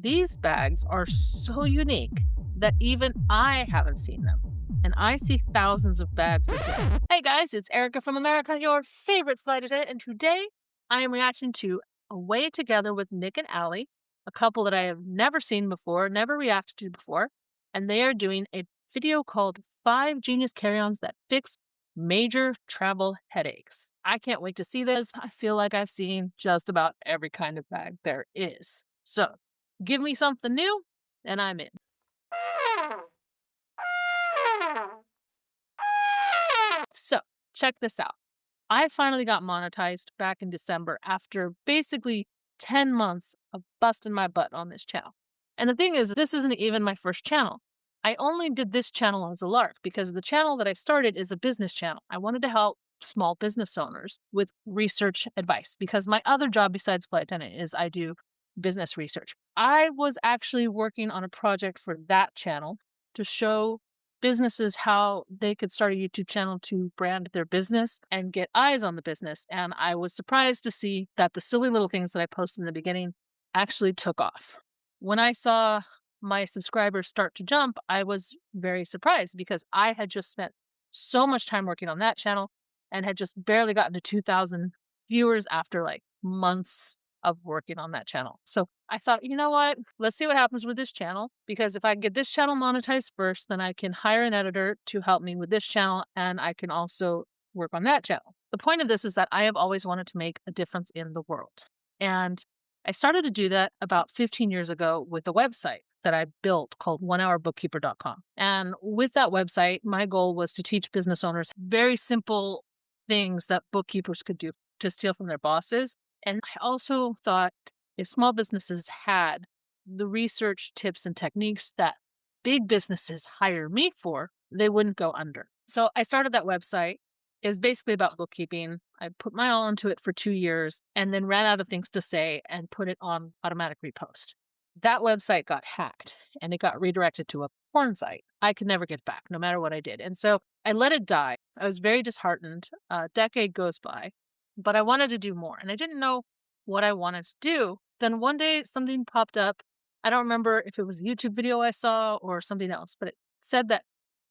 These bags are so unique that even I haven't seen them. And I see thousands of bags a day. Hey guys, it's Erica from America, your favorite flight attendant, and today I am reacting to Away Together with Nick and Allie, a couple that I have never seen before, never reacted to before, and they are doing a video called 5 Genius Carry-ons That Fix Major Travel Headaches. I can't wait to see this. I feel like I've seen just about every kind of bag there is. So, give me something new, and I'm in. So, check this out. I finally got monetized back in December after basically 10 months of busting my butt on this channel. And the thing is, this isn't even my first channel. I only did this channel as a lark because the channel that I started is a business channel. I wanted to help small business owners with research advice because my other job besides flight attendant is I do business research. I was actually working on a project for that channel to show businesses how they could start a YouTube channel to brand their business and get eyes on the business. And I was surprised to see that the silly little things that I posted in the beginning actually took off. When I saw my subscribers start to jump, I was very surprised because I had just spent so much time working on that channel and had just barely gotten to 2,000 viewers after like months of working on that channel. So I thought, you know what? Let's see what happens with this channel, because if I get this channel monetized first, then I can hire an editor to help me with this channel and I can also work on that channel. The point of this is that I have always wanted to make a difference in the world. And I started to do that about 15 years ago with a website that I built called onehourbookkeeper.com. And with that website, my goal was to teach business owners very simple things that bookkeepers could do to steal from their bosses. And I also thought if small businesses had the research tips and techniques that big businesses hire me for, they wouldn't go under. So I started that website. It was basically about bookkeeping. I put my all into it for 2 years and then ran out of things to say and put it on automatic repost. That website got hacked and it got redirected to a porn site. I could never get back, no matter what I did. And so I let it die. I was very disheartened. A decade goes by, but I wanted to do more and I didn't know what I wanted to do. Then one day something popped up. I don't remember if it was a YouTube video I saw or something else, but it said that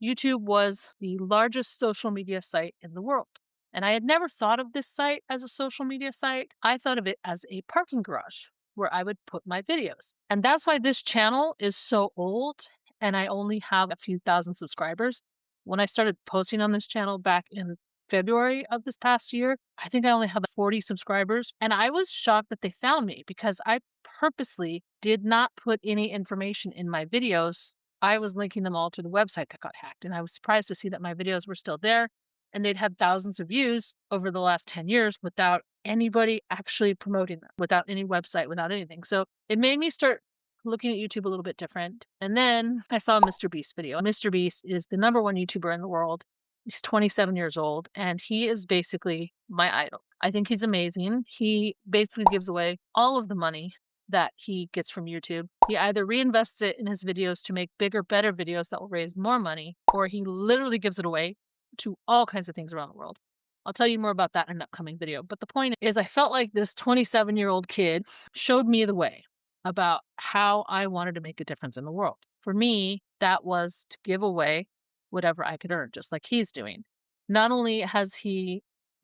YouTube was the largest social media site in the world. And I had never thought of this site as a social media site. I thought of it as a parking garage where I would put my videos. And that's why this channel is so old and I only have a few thousand subscribers. When I started posting on this channel back in February of this past year, I think I only had 40 subscribers. And I was shocked that they found me because I purposely did not put any information in my videos. I was linking them all to the website that got hacked. And I was surprised to see that my videos were still there and they'd had thousands of views over the last 10 years without anybody actually promoting them, without any website, without anything. So it made me start looking at YouTube a little bit different. And then I saw a Mr. Beast video. Mr. Beast is the #1 YouTuber in the world. He's 27 years old and he is basically my idol. I think he's amazing. He basically gives away all of the money that he gets from YouTube. He either reinvests it in his videos to make bigger, better videos that will raise more money, or he literally gives it away to all kinds of things around the world. I'll tell you more about that in an upcoming video. But the point is, I felt like this 27-year-old kid showed me the way about how I wanted to make a difference in the world. For me, that was to give away whatever I could earn, just like he's doing. Not only has he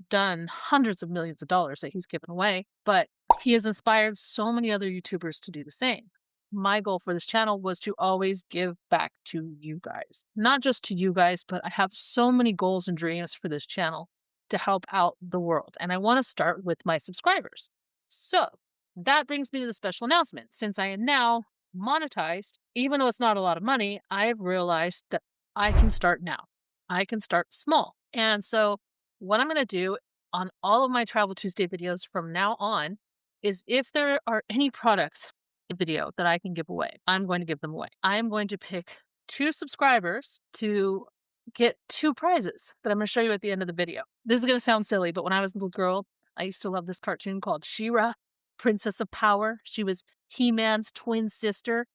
done hundreds of millions of dollars that he's given away, but he has inspired so many other YouTubers to do the same. My goal for this channel was to always give back to you guys. Not just to you guys, but I have so many goals and dreams for this channel to help out the world. And I want to start with my subscribers. So that brings me to the special announcement. Since I am now monetized, even though it's not a lot of money, I've realized that I can start now. I can start small. And so what I'm going to do on all of my Travel Tuesday videos from now on is if there are any products in the video that I can give away, I'm going to give them away. I am going to pick 2 subscribers to get 2 prizes that I'm going to show you at the end of the video. This is going to sound silly, but when I was a little girl, I used to love this cartoon called She-Ra, Princess of Power. She was He-Man's twin sister.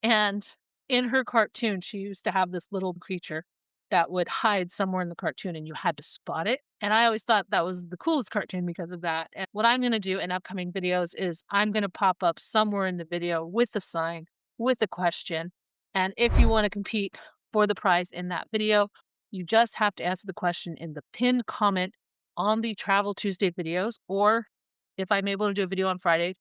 And in her cartoon, she used to have this little creature that would hide somewhere in the cartoon and you had to spot it. And I always thought that was the coolest cartoon because of that. And what I'm going to do in upcoming videos is I'm going to pop up somewhere in the video with a sign, with a question. And if you want to compete for the prize in that video, you just have to answer the question in the pinned comment on the Travel Tuesday videos, or if I'm able to do a video on Friday,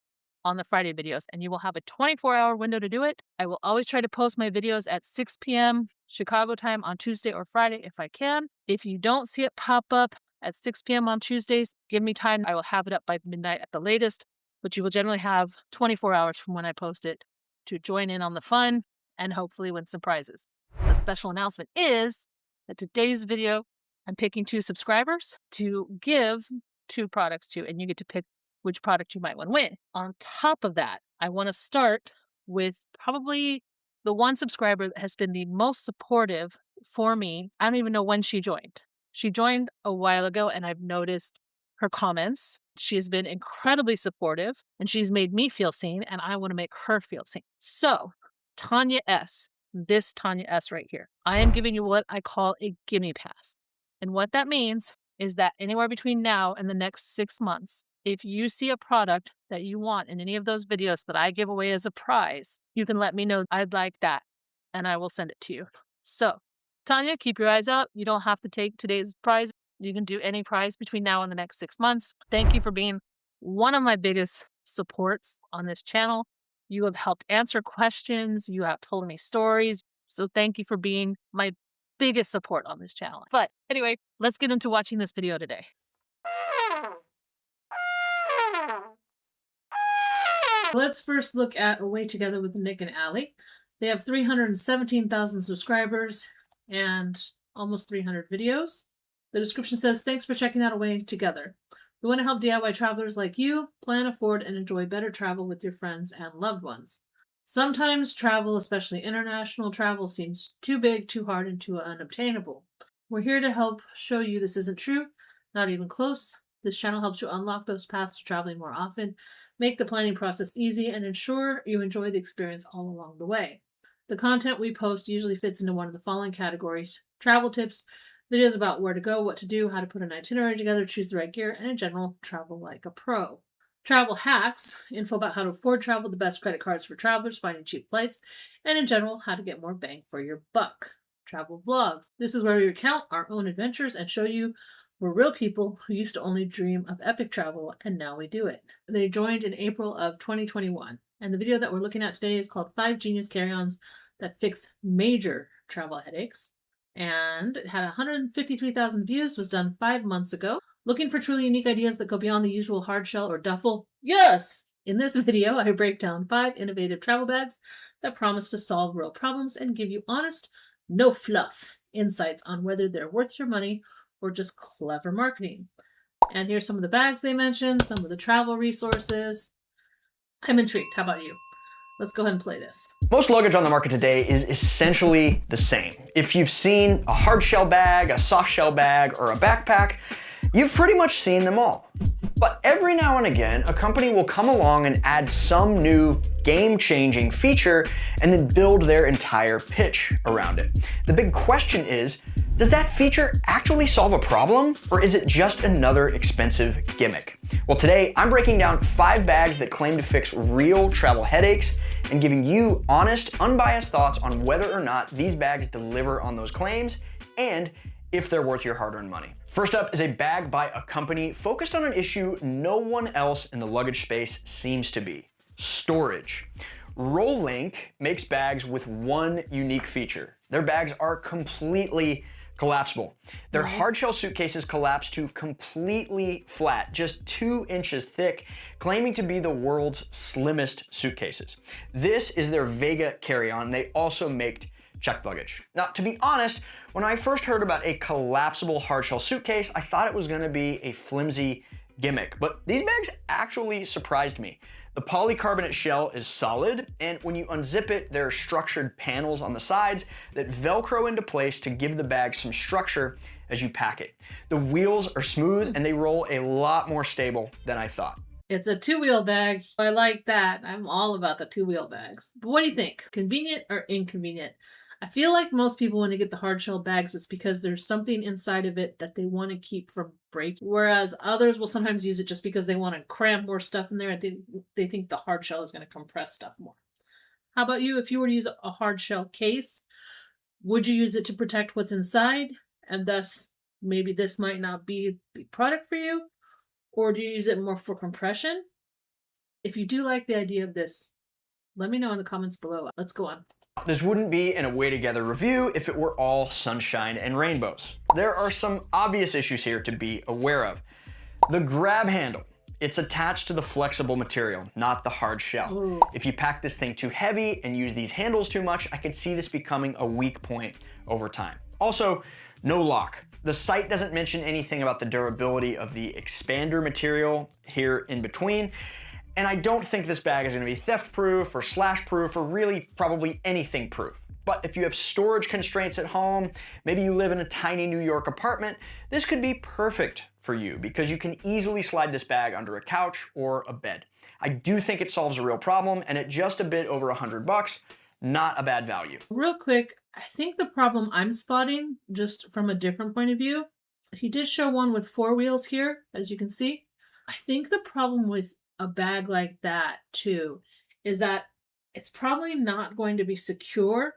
on the Friday videos, and you will have a 24-hour window to do it. I will always try to post my videos at 6 p.m. Chicago time on Tuesday or Friday if I can. If you don't see it pop up at 6 p.m. on Tuesdays, give me time. I will have it up by midnight at the latest, but you will generally have 24 hours from when I post it to join in on the fun and hopefully win some prizes. The special announcement is that today's video, I'm picking 2 subscribers to give 2 products to, and you get to pick which product you might want to win. On top of that, I want to start with probably the one subscriber that has been the most supportive for me. I don't even know when she joined. She joined a while ago, and I've noticed her comments. She has been incredibly supportive, and she's made me feel seen, and I want to make her feel seen. So, Tanya S., this Tanya S. right here, I am giving you what I call a gimme pass. And what that means is that anywhere between now and the next 6 months, if you see a product that you want in any of those videos that I give away as a prize, you can let me know I'd like that, and I will send it to you. So, Tanya, keep your eyes out. You don't have to take today's prize. You can do any prize between now and the next 6 months. Thank you for being one of my biggest supports on this channel. You have helped answer questions. You have told me stories. So thank you for being my biggest support on this channel. But anyway, let's get into watching this video today. Let's first look at Away Together with Nick and Allie. They have 317,000 subscribers and almost 300 videos. The description says, thanks for checking out Away Together. We want to help DIY travelers like you plan, afford, and enjoy better travel with your friends and loved ones. Sometimes travel, especially international travel, seems too big, too hard, and too unobtainable. We're here to help show you this isn't true, not even close. This channel helps you unlock those paths to traveling more often, make the planning process easy, and ensure you enjoy the experience all along the way. The content we post usually fits into one of the following categories: travel tips, videos about where to go, what to do, how to put an itinerary together, choose the right gear, and in general, travel like a pro. Travel hacks, info about how to afford travel, the best credit cards for travelers, finding cheap flights, and in general, how to get more bang for your buck. Travel vlogs. This is where we recount our own adventures and show you we're real people who used to only dream of epic travel, and now we do it. They joined in April of 2021, and the video that we're looking at today is called 5 Genius Carry-Ons That Fix Major Travel Headaches. And it had 153,000 views, was done 5 months ago. Looking for truly unique ideas that go beyond the usual hard shell or duffel? Yes! In this video, I break down 5 innovative travel bags that promise to solve real problems and give you honest, no fluff insights on whether they're worth your money or just clever marketing. And here's some of the bags they mentioned, some of the travel resources. I'm intrigued. How about you? Let's go ahead and play this. Most luggage on the market today is essentially the same. If you've seen a hard shell bag, a soft shell bag, or a backpack, you've pretty much seen them all. But every now and again, a company will come along and add some new game-changing feature and then build their entire pitch around it. The big question is, does that feature actually solve a problem, or is it just another expensive gimmick? Well, today I'm breaking down 5 bags that claim to fix real travel headaches and giving you honest, unbiased thoughts on whether or not these bags deliver on those claims and if they're worth your hard-earned money. First up is a bag by a company focused on an issue no one else in the luggage space seems to be: storage. Rollink makes bags with one unique feature. Their bags are completely collapsible. Their hard shell suitcases collapse to completely flat, just 2 inches thick, claiming to be the world's slimmest suitcases. This is their Vega carry-on. They also make checked luggage. Now, to be honest, when I first heard about a collapsible hard shell suitcase, I thought it was going to be a flimsy gimmick, but these bags actually surprised me. The polycarbonate shell is solid, and when you unzip it, there are structured panels on the sides that Velcro into place to give the bag some structure as you pack it. The wheels are smooth and they roll a lot more stable than I thought. It's a 2-wheel bag. I like that. I'm all about the 2-wheel bags. But what do you think? Convenient or inconvenient? I feel like most people, when they get the hard shell bags, it's because there's something inside of it that they want to keep from breaking. Whereas others will sometimes use it just because they want to cram more stuff in there. They think the hard shell is going to compress stuff more. How about you? If you were to use a hard shell case, would you use it to protect what's inside? And thus, maybe this might not be the product for you? Or do you use it more for compression? If you do like the idea of this, let me know in the comments below. Let's go on. This wouldn't be an Away Together review if it were all sunshine and rainbows. There are some obvious issues here to be aware of. The grab handle. It's attached to the flexible material, not the hard shell. Ooh. If you pack this thing too heavy and use these handles too much, I could see this becoming a weak point over time. Also, no lock. The site doesn't mention anything about the durability of the expander material here in between. And I don't think this bag is going to be theft proof or slash proof or really probably anything proof. But if you have storage constraints at home, maybe you live in a tiny New York apartment, this could be perfect for you because you can easily slide this bag under a couch or a bed. I do think it solves a real problem, and at just a bit over $100, not a bad value. Real quick, I think the problem I'm spotting, just from a different point of view, he did show one with 4 wheels here, as you can see. I think the problem with a bag like that too is that it's probably not going to be secure.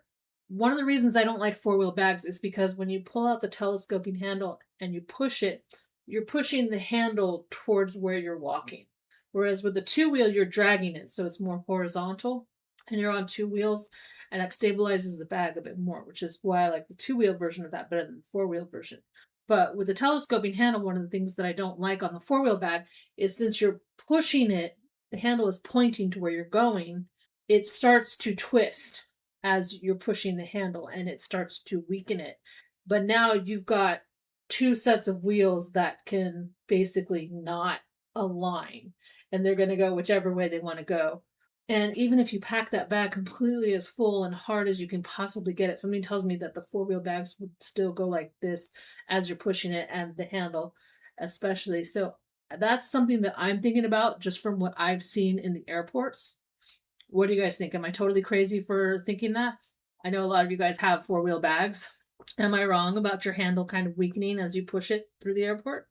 One of the reasons I don't like 4-wheel bags is because when you pull out the telescoping handle and you push it, you're pushing the handle towards where you're walking. Whereas with the 2-wheel, you're dragging it, so it's more horizontal and you're on 2 wheels, and that stabilizes the bag a bit more, which is why I like the 2-wheel version of that better than the 4-wheel version. But with the telescoping handle, one of the things that I don't like on the 4-wheel bag is since you're pushing it, the handle is pointing to where you're going, it starts to twist as you're pushing the handle and it starts to weaken it. But now you've got 2 sets of wheels that can basically not align, and they're going to go whichever way they want to go. And even if you pack that bag completely as full and hard as you can possibly get it, something tells me that the 4-wheel bags would still go like this as you're pushing it, and the handle especially. So that's something that I'm thinking about just from what I've seen in the airports. What do you guys think? Am I totally crazy for thinking that? I know a lot of you guys have 4-wheel bags. Am I wrong about your handle kind of weakening as you push it through the airport?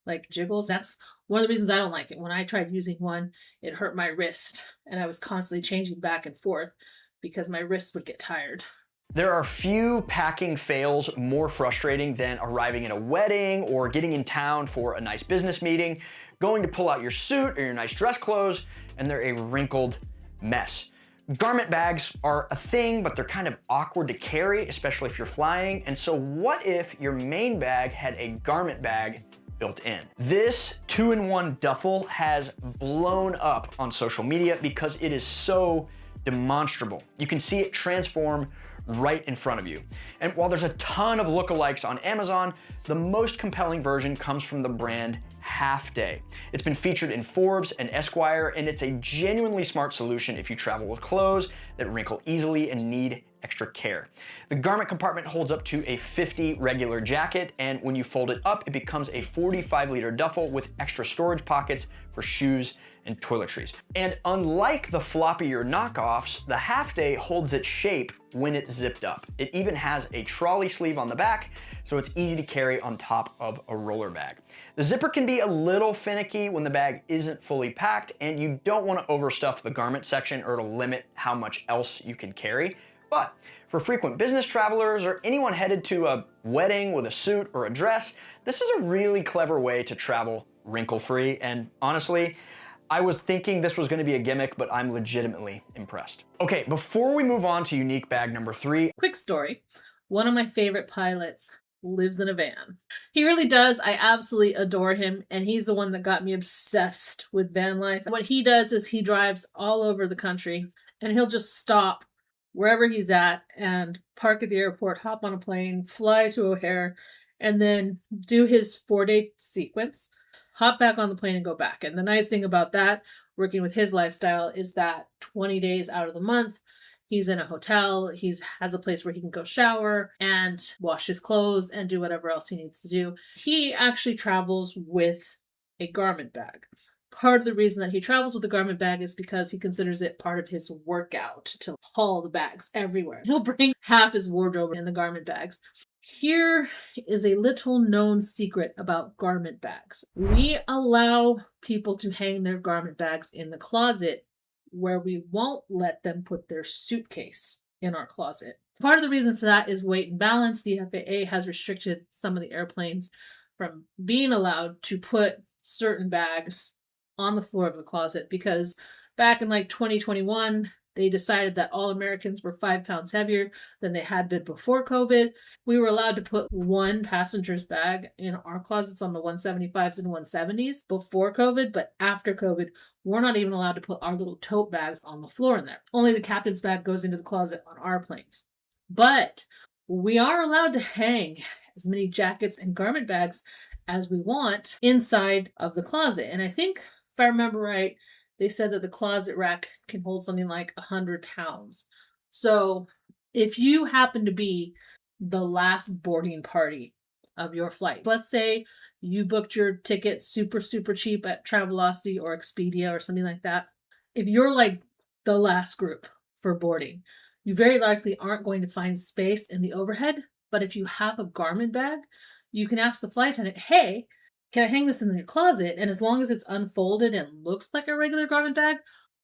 Like jiggles? That's one of the reasons I don't like it. When I tried using one, it hurt my wrist, and I was constantly changing back and forth because my wrists would get tired. There are few packing fails more frustrating than arriving at a wedding or getting in town for a nice business meeting, going to pull out your suit or your nice dress clothes, and they're a wrinkled mess. Garment bags are a thing, but they're kind of awkward to carry, especially if you're flying. And so what if your main bag had a garment bag built in? This 2-in-1 duffel has blown up on social media because it is so demonstrable. You can see it transform right in front of you. And while there's a ton of lookalikes on Amazon, the most compelling version comes from the brand Halfday. It's been featured in Forbes and Esquire, and it's a genuinely smart solution if you travel with clothes that wrinkle easily and need extra care. The garment compartment holds up to a 50 regular jacket, and when you fold it up, it becomes a 45-liter duffel with extra storage pockets for shoes and toiletries. And unlike the floppier knockoffs, the Halfday holds its shape when it's zipped up. It even has a trolley sleeve on the back, so it's easy to carry on top of a roller bag. The zipper can be a little finicky when the bag isn't fully packed, and you don't want to overstuff the garment section or it'll limit how much else you can carry. But for frequent business travelers or anyone headed to a wedding with a suit or a dress, this is a really clever way to travel wrinkle-free, and honestly, I was thinking this was going to be a gimmick, but I'm legitimately impressed. Okay, before we move on to unique bag number 3. Quick story. One of my favorite pilots lives in a van. He really does. I absolutely adore him, and he's the one that got me obsessed with van life. What he does is he drives all over the country, and he'll just stop wherever he's at and park at the airport, hop on a plane, fly to O'Hare, and then do his 4-day sequence, hop back on the plane and go back. And the nice thing about that, working with his lifestyle, is that 20 days out of the month, he's in a hotel, has a place where he can go shower and wash his clothes and do whatever else he needs to do. He actually travels with a garment bag. Part of the reason that he travels with a garment bag is because he considers it part of his workout to haul the bags everywhere. He'll bring half his wardrobe in the garment bags. Here is a little known secret about garment bags. We allow people to hang their garment bags in the closet where we won't let them put their suitcase in our closet. Part of the reason for that is weight and balance. The FAA has restricted some of the airplanes from being allowed to put certain bags on the floor of the closet because back in like 2021, they decided that all Americans were 5 pounds heavier than they had been before COVID. We were allowed to put one passenger's bag in our closets on the 175s and 170s before COVID, but after COVID, we're not even allowed to put our little tote bags on the floor in there. Only the captain's bag goes into the closet on our planes. But we are allowed to hang as many jackets and garment bags as we want inside of the closet. And I think, if I remember right, they said that the closet rack can hold something like 100 pounds. So if you happen to be the last boarding party of your flight, let's say you booked your ticket super, super cheap at Travelocity or Expedia or something like that. If you're like the last group for boarding, you very likely aren't going to find space in the overhead. But if you have a garment bag, you can ask the flight attendant, hey, can I hang this in your closet? And as long as it's unfolded and looks like a regular garment bag,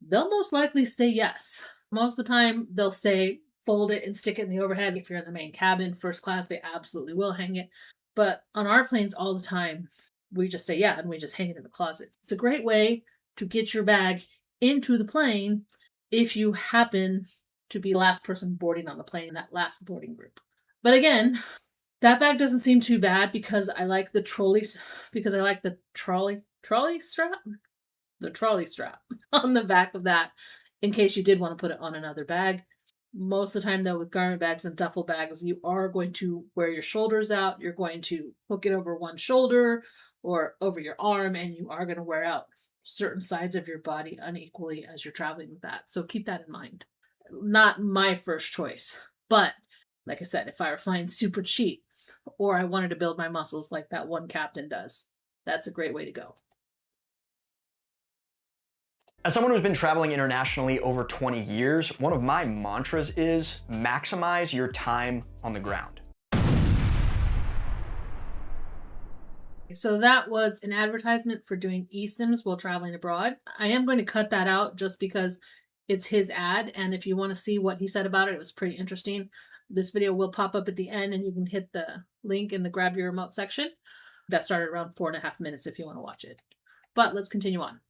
they'll most likely say yes. Most of the time, they'll say fold it and stick it in the overhead. If you're in the main cabin, first class, they absolutely will hang it. But on our planes all the time, we just say yeah, and we just hang it in the closet. It's a great way to get your bag into the plane if you happen to be the last person boarding on the plane in that last boarding group. But again, that bag doesn't seem too bad because I like the trolley strap? The trolley strap on the back of that in case you did want to put it on another bag. Most of the time though, with garment bags and duffel bags, you are going to wear your shoulders out. You're going to hook it over one shoulder or over your arm, and you are going to wear out certain sides of your body unequally as you're traveling with that. So keep that in mind. Not my first choice, but like I said, if I were flying super cheap, or I wanted to build my muscles like that one captain does, that's a great way to go. As someone who's been traveling internationally over 20 years, one of my mantras is maximize your time on the ground. So that was an advertisement for doing eSIMs while traveling abroad. I am going to cut that out just because it's his ad, and if you want to see what he said about it, it was pretty interesting. This video will pop up at the end and you can hit the link in the grab your remote section. That started around 4.5 minutes if you want to watch it. But let's continue on.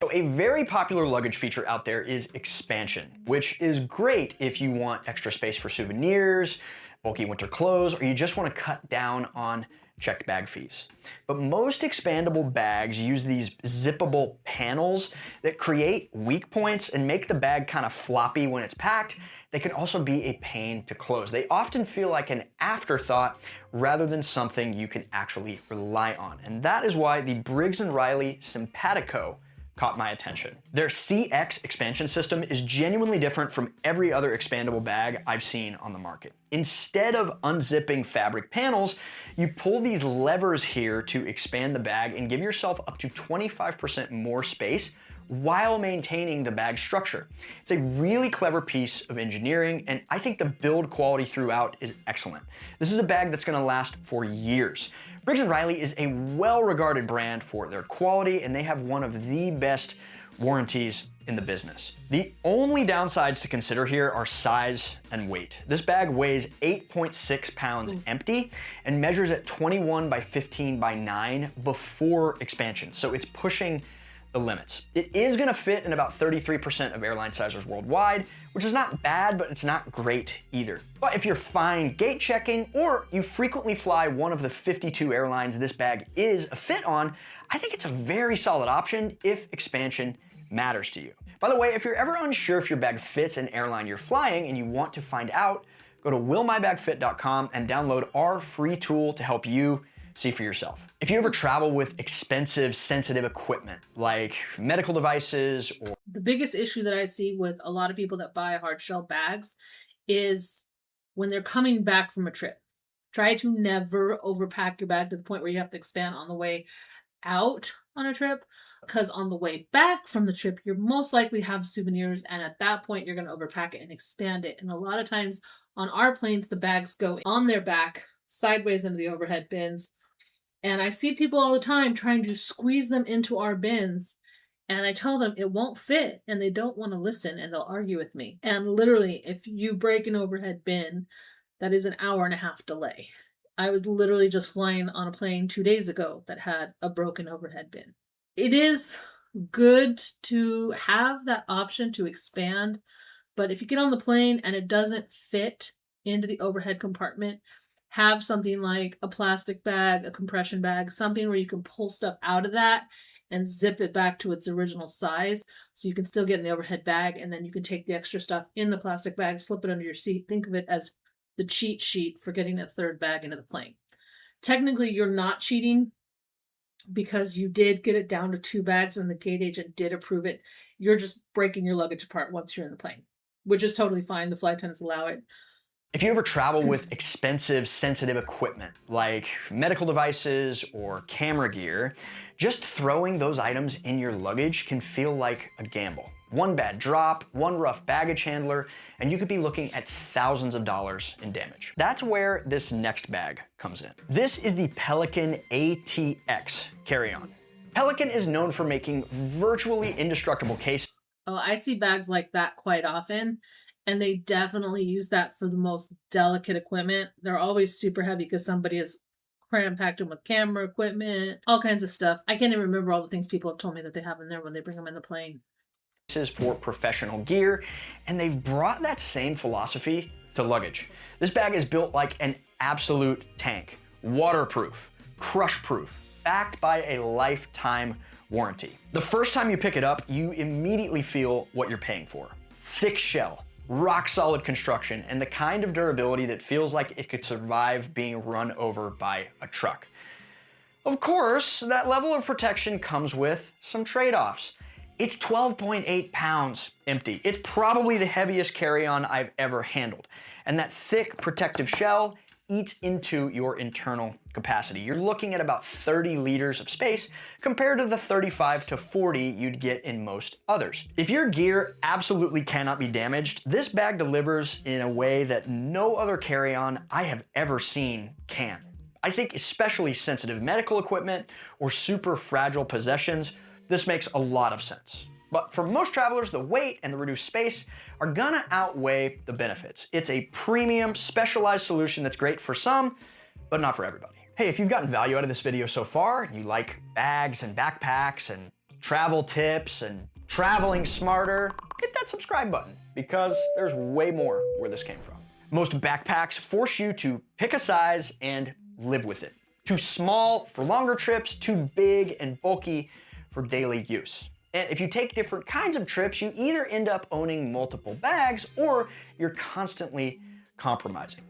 So a very popular luggage feature out there is expansion, which is great if you want extra space for souvenirs, bulky winter clothes, or you just want to cut down on checked bag fees. But most expandable bags use these zippable panels that create weak points and make the bag kind of floppy when it's packed. They can also be a pain to close. They often feel like an afterthought rather than something you can actually rely on. And that is why the Briggs & Riley Simpatico caught my attention. Their CX expansion system is genuinely different from every other expandable bag I've seen on the market. Instead of unzipping fabric panels, you pull these levers here to expand the bag and give yourself up to 25% more space while maintaining the bag structure. It's a really clever piece of engineering, and I think the build quality throughout is excellent. This is a bag that's gonna last for years. Briggs & Riley is a well-regarded brand for their quality, and they have one of the best warranties in the business. The only downsides to consider here are size and weight. This bag weighs 8.6 pounds empty and measures at 21 by 15 by 9 before expansion, so it's pushing the limits. It is gonna fit in about 33% of airline sizers worldwide, which is not bad, but it's not great either. But if you're fine gate checking, or you frequently fly one of the 52 airlines this bag is a fit on, I think it's a very solid option if expansion matters to you. By the way, if you're ever unsure if your bag fits an airline you're flying and you want to find out, go to willmybagfit.com and download our free tool to help you see for yourself. If you ever travel with expensive, sensitive equipment, like medical devices or... The biggest issue that I see with a lot of people that buy hard shell bags is when they're coming back from a trip. Try to never overpack your bag to the point where you have to expand on the way out on a trip. Because on the way back from the trip, you're most likely have souvenirs, and at that point, you're going to overpack it and expand it. And a lot of times on our planes, the bags go on their back sideways into the overhead bins. And I see people all the time trying to squeeze them into our bins. And I tell them it won't fit, and they don't want to listen, and they'll argue with me. And literally, if you break an overhead bin, that is an hour and a half delay. I was literally just flying on a plane 2 days ago that had a broken overhead bin. It is good to have that option to expand, but if you get on the plane and it doesn't fit into the overhead compartment, have something like a plastic bag, a compression bag, something where you can pull stuff out of that and zip it back to its original size so you can still get in the overhead bag, and then you can take the extra stuff in the plastic bag, slip it under your seat. Think of it as the cheat sheet for getting a third bag into the plane. Technically, you're not cheating because you did get it down to 2 bags and the gate agent did approve it. You're just breaking your luggage apart once you're in the plane, which is totally fine. The flight attendants allow it. If you ever travel with expensive, sensitive equipment like medical devices or camera gear, just throwing those items in your luggage can feel like a gamble. One bad drop, one rough baggage handler, and you could be looking at thousands of dollars in damage. That's where this next bag comes in. This is the Pelican ATX carry-on. Pelican is known for making virtually indestructible cases. Oh, I see bags like that quite often. And they definitely use that for the most delicate equipment. They're always super heavy because somebody has cram-packed them with camera equipment, all kinds of stuff. I can't even remember all the things people have told me that they have in there when they bring them in the plane. For professional gear, and they've brought that same philosophy to luggage. This bag is built like an absolute tank, waterproof, crush-proof, backed by a lifetime warranty. The first time you pick it up, you immediately feel what you're paying for. Thick shell, rock-solid construction, and the kind of durability that feels like it could survive being run over by a truck. Of course, that level of protection comes with some trade-offs. It's 12.8 pounds empty. It's probably the heaviest carry-on I've ever handled. And that thick protective shell eats into your internal capacity. You're looking at about 30 liters of space compared to the 35 to 40 you'd get in most others. If your gear absolutely cannot be damaged, this bag delivers in a way that no other carry-on I have ever seen can. I think especially sensitive medical equipment or super fragile possessions, this makes a lot of sense. But for most travelers, the weight and the reduced space are gonna outweigh the benefits. It's a premium, specialized solution that's great for some, but not for everybody. Hey, if you've gotten value out of this video so far, and you like bags and backpacks and travel tips and traveling smarter, hit that subscribe button because there's way more where this came from. Most backpacks force you to pick a size and live with it. Too small for longer trips, too big and bulky for daily use. And if you take different kinds of trips, you either end up owning multiple bags or you're constantly compromising.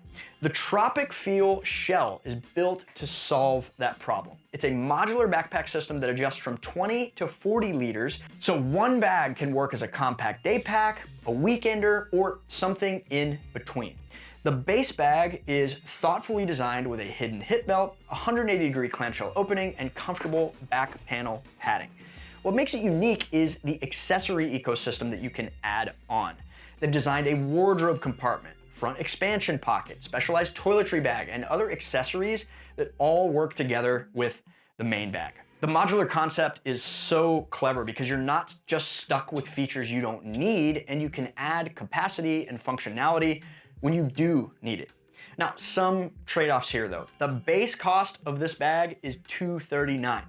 The Tropicfeel shell is built to solve that problem. It's a modular backpack system that adjusts from 20 to 40 liters, so one bag can work as a compact day pack, a weekender, or something in between. The base bag is thoughtfully designed with a hidden hip belt, 180-degree clamshell opening, and comfortable back panel padding. What makes it unique is the accessory ecosystem that you can add on. They've designed a wardrobe compartment, front expansion pocket, specialized toiletry bag, and other accessories that all work together with the main bag. The modular concept is so clever because you're not just stuck with features you don't need, and you can add capacity and functionality when you do need it. Now, some trade-offs here though. The base cost of this bag is $239. Wow.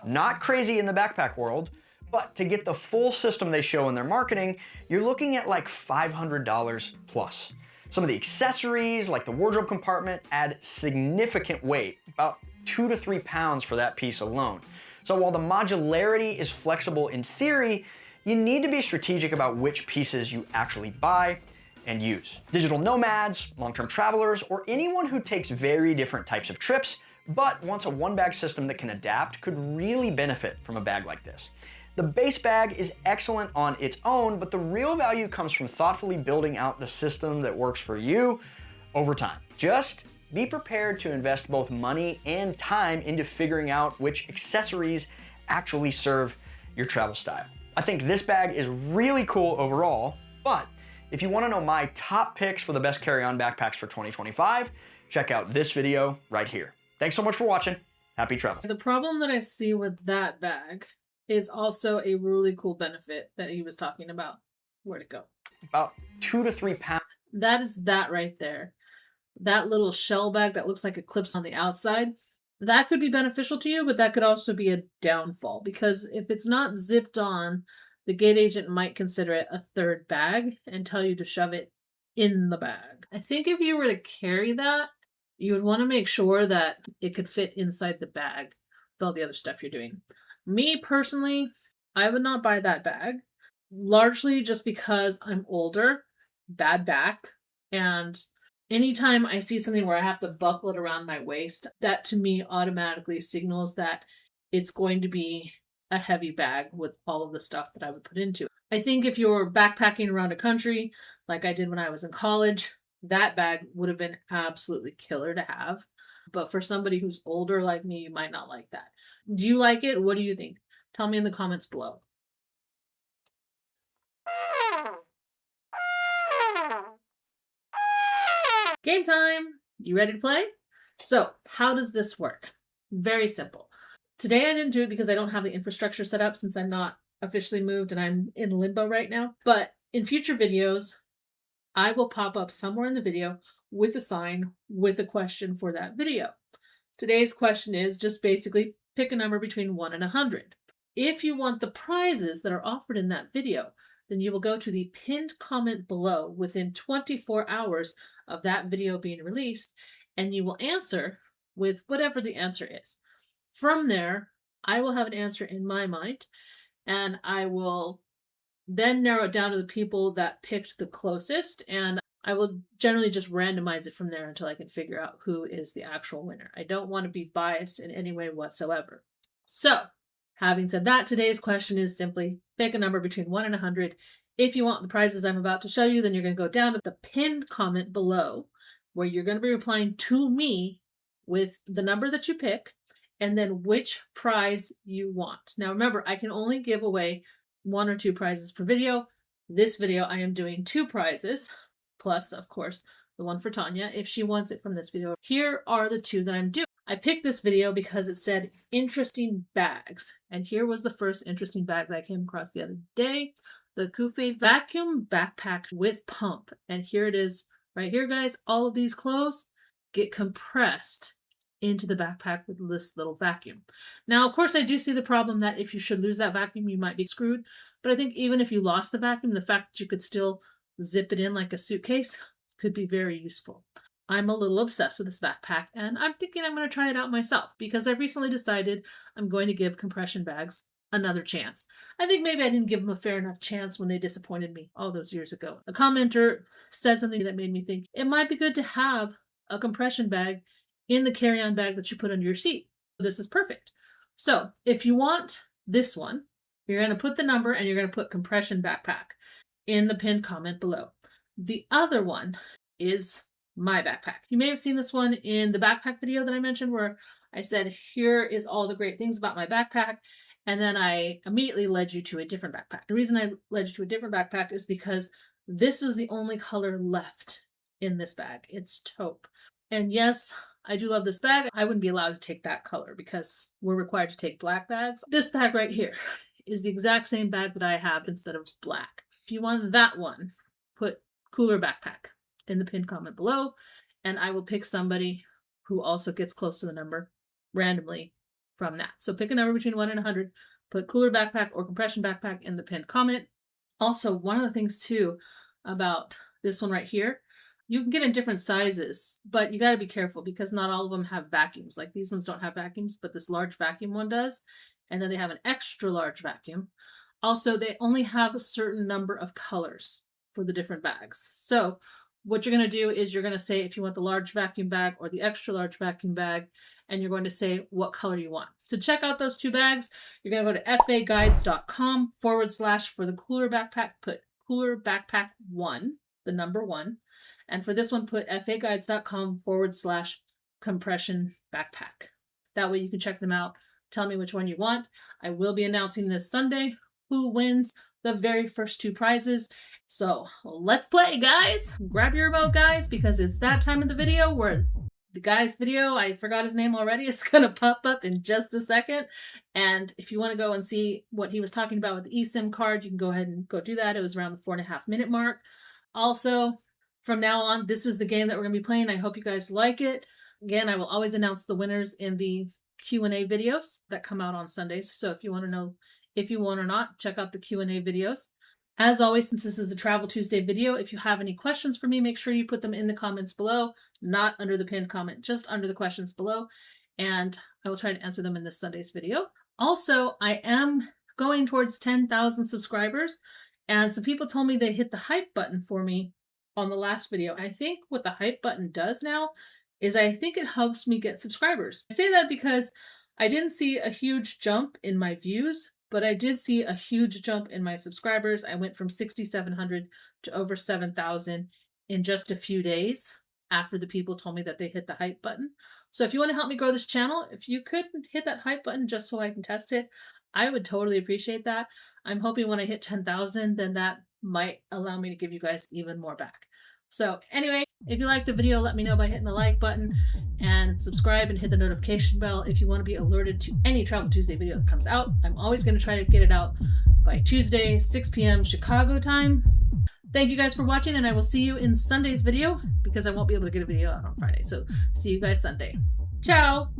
Not crazy in the backpack world, but to get the full system they show in their marketing, you're looking at like $500 plus. Some of the accessories, like the wardrobe compartment, add significant weight, about 2 to 3 pounds for that piece alone. So while the modularity is flexible in theory, you need to be strategic about which pieces you actually buy and use. Digital nomads, long-term travelers, or anyone who takes very different types of trips but wants a one-bag system that can adapt could really benefit from a bag like this. The base bag is excellent on its own, but the real value comes from thoughtfully building out the system that works for you over time. Just be prepared to invest both money and time into figuring out which accessories actually serve your travel style. I think this bag is really cool overall, but if you want to know my top picks for the best carry-on backpacks for 2025, check out this video right here. Thanks so much for watching. Happy travel. The problem that I see with that bag is also a really cool benefit that he was talking about. Where'd it go? About 2 to 3 pounds. That is that right there. That little shell bag that looks like it clips on the outside. That could be beneficial to you, but that could also be a downfall, because if it's not zipped on, the gate agent might consider it a third bag and tell you to shove it in the bag. I think if you were to carry that, you would want to make sure that it could fit inside the bag with all the other stuff you're doing. Me personally, I would not buy that bag, largely just because I'm older, bad back, and anytime I see something where I have to buckle it around my waist, that to me automatically signals that it's going to be a heavy bag with all of the stuff that I would put into it. I think if you're backpacking around a country, like I did when I was in college, that bag would have been absolutely killer to have. But for somebody who's older like me, you might not like that. Do you like it? What do you think? Tell me in the comments below. Game time! You ready to play? So, how does this work? Very simple. Today I didn't do it because I don't have the infrastructure set up since I'm not officially moved and I'm in limbo right now. But in future videos, I will pop up somewhere in the video with a sign with a question for that video. Today's question is just basically pick a number between 1 and 100. If you want the prizes that are offered in that video, then you will go to the pinned comment below within 24 hours of that video being released, and you will answer with whatever the answer is. From there, I will have an answer in my mind, and I will then narrow it down to the people that picked the closest, and I will generally just randomize it from there until I can figure out who is the actual winner. I don't want to be biased in any way whatsoever. So, having said that, today's question is simply pick a number between 1 and 100. If you want the prizes I'm about to show you, then you're going to go down to the pinned comment below, where you're going to be replying to me with the number that you pick, and then which prize you want. Now remember, I can only give away 1 or 2 prizes per video. This video, I am doing 2 prizes, plus, of course, the one for Tanya, if she wants it from this video. Here are the 2 that I'm doing. I picked this video because it said interesting bags. And here was the first interesting bag that I came across the other day. The Kufe vacuum backpack with pump. And here it is right here, guys. All of these clothes get compressed into the backpack with this little vacuum. Now, of course, I do see the problem that if you should lose that vacuum, you might be screwed. But I think even if you lost the vacuum, the fact that you could still zip it in like a suitcase could be very useful. I'm a little obsessed with this backpack, and I'm thinking I'm going to try it out myself because I've recently decided I'm going to give compression bags another chance. I think maybe I didn't give them a fair enough chance when they disappointed me all those years ago. A commenter said something that made me think it might be good to have a compression bag in the carry-on bag that you put under your seat. This is perfect. So if you want this one, you're going to put the number and you're going to put compression backpack in the pinned comment below. The other one is my backpack. You may have seen this one in the backpack video that I mentioned where I said, here is all the great things about my backpack. And then I immediately led you to a different backpack. The reason I led you to a different backpack is because this is the only color left in this bag. It's taupe. And yes, I do love this bag. I wouldn't be allowed to take that color because we're required to take black bags. This bag right here is the exact same bag that I have instead of black. If you want that one, put cooler backpack in the pinned comment below, and I will pick somebody who also gets close to the number randomly from that. So pick a number between 1 and 100, put cooler backpack or compression backpack in the pinned comment. Also, one of the things too about this one right here, you can get in different sizes, but you got to be careful because not all of them have vacuums. Like these ones don't have vacuums, but this large vacuum one does. And then they have an extra large vacuum. Also, they only have a certain number of colors for the different bags. So what you're going to do is you're going to say if you want the large vacuum bag or the extra large vacuum bag, and you're going to say what color you want. To check out those 2 bags, you're going to go to faguides.com / for the cooler backpack, put cooler backpack 1, the number 1. And for this one, put faguides.com / compression backpack. That way you can check them out Tell me which one you want. I will be announcing this Sunday who wins the very first 2 prizes. So let's play, guys. Grab your remote, guys, because it's that time of the video where the guy's video, I forgot his name already, it's going to pop up in just a second. And if you want to go and see what he was talking about with the eSIM card, you can go ahead and go do that. It was around the 4.5-minute mark. Also, from now on, this is the game that we're going to be playing. I hope you guys like it. Again, I will always announce the winners in the Q&A videos that come out on Sundays. So if you want to know if you won or not, check out the Q&A videos. As always, since this is a Travel Tuesday video, if you have any questions for me, make sure you put them in the comments below, not under the pinned comment, just under the questions below, and I will try to answer them in this Sunday's video. Also, I am going towards 10,000 subscribers, and some people told me they hit the hype button for me on the last video. I think what the hype button does now is I think it helps me get subscribers. I say that because I didn't see a huge jump in my views, but I did see a huge jump in my subscribers. I went from 6,700 to over 7,000 in just a few days after the people told me that they hit the hype button. So if you want to help me grow this channel, if you could hit that hype button just so I can test it, I would totally appreciate that. I'm hoping when I hit 10,000, then that might allow me to give you guys even more back. So anyway, if you liked the video, let me know by hitting the like button and subscribe and hit the notification bell if you want to be alerted to any Travel Tuesday video that comes out. I'm always going to try to get it out by Tuesday, 6 p.m. Chicago time. Thank you guys for watching, and I will see you in Sunday's video because I won't be able to get a video out on Friday. So see you guys Sunday. Ciao!